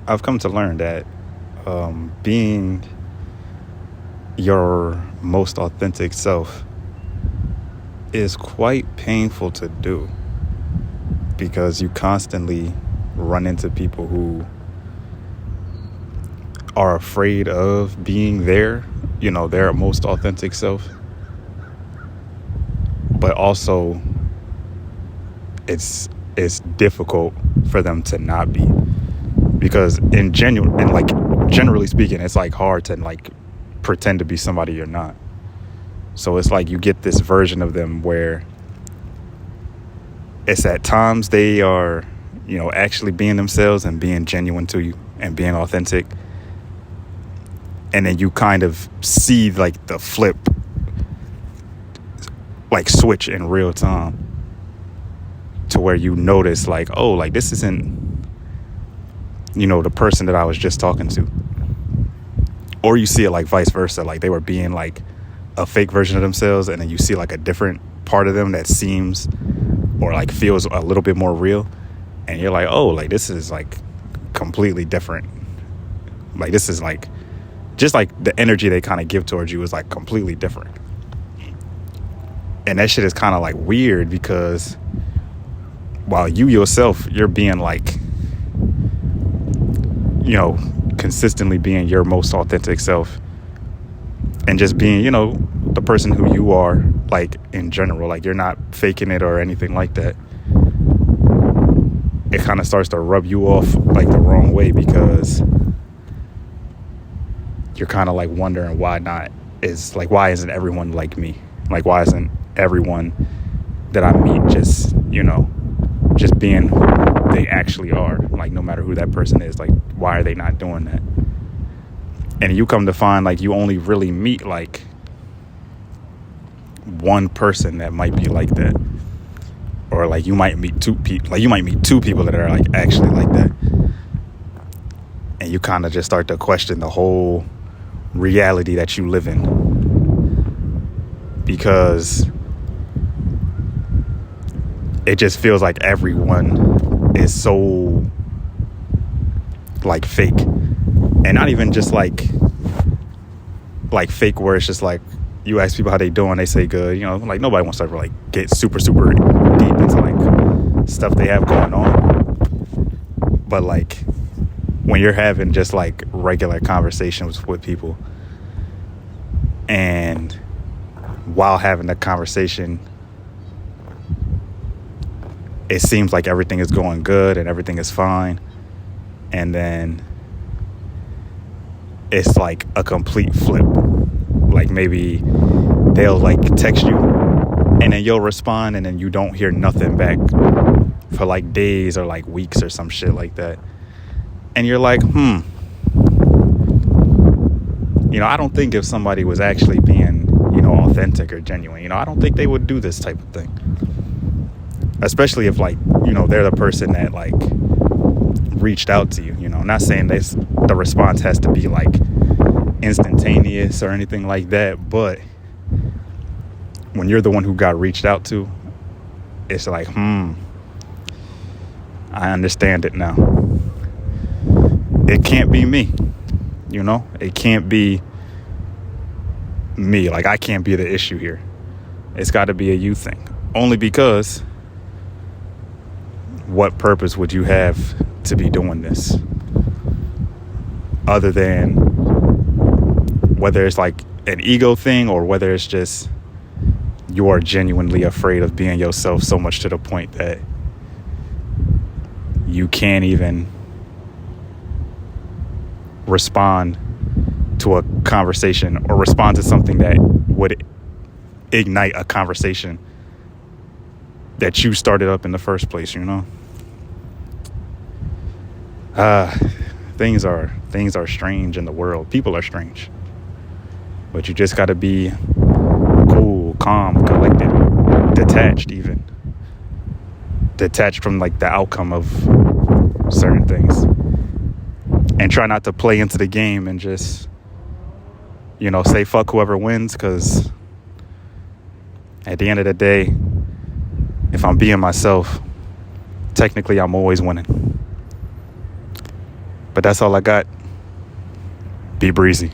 I've come to learn that being your most authentic self is quite painful to do because you constantly run into people who are afraid of being their most authentic self, but also it's difficult for them to not be, because generally speaking, it's like hard to like pretend to be somebody you're not. So it's like you get this version of them where it's at times they are, actually being themselves and being genuine to you and being authentic. And then you kind of see like the flip, like switch in real time to where you notice like, oh, like this isn't, the person that I was just talking to. Or you see it like vice versa, like they were being like a fake version of themselves, and then you see like a different part of them that seems or like feels a little bit more real, and you're like, oh, like this is like completely different. Like this is like just like the energy they kind of give towards you is like completely different. And that shit is kind of like weird because while you yourself, you're being like, consistently being your most authentic self and just being, the person who you are, like in general, like you're not faking it or anything like that. It kind of starts to rub you off like the wrong way because you're kind of like wondering why isn't everyone like me? Like, why isn't everyone that I meet just being who they actually are? Like, no matter who that person is, like, why are they not doing that? And you come to find like you only really meet like one person that might be like that. Or like you might meet two people that are like actually like that. And you kind of just start to question the whole reality that you live in, because it just feels like everyone is so like fake, and not even just like fake where it's just like you ask people how they doing, they say good, like nobody wants to ever like get super super deep into like stuff they have going on. But like when you're having just like regular conversations with people, and while having the conversation it seems like everything is going good and everything is fine, and then it's like a complete flip. Like maybe they'll like text you and then you'll respond and then you don't hear nothing back for like days or like weeks or some shit like that. And you're like, I don't think if somebody was actually being, authentic or genuine, I don't think they would do this type of thing. Especially if like, they're the person that like reached out to you, not saying the response has to be like instantaneous or anything like that, but when you're the one who got reached out to, it's like, I understand it now. It can't be me, it can't be me. Like I can't be the issue here. It's got to be a you thing. Only because what purpose would you have to be doing this other than whether it's like an ego thing or whether it's just you are genuinely afraid of being yourself so much to the point that you can't even respond to a conversation or respond to something that would ignite a conversation that you started up in the first place, Things are strange in the world. People are strange. But you just got to be cool, calm, collected, detached even. Detached from like the outcome of certain things. And try not to play into the game and just, say fuck whoever wins, because at the end of the day, if I'm being myself, technically I'm always winning. But that's all I got. Be breezy.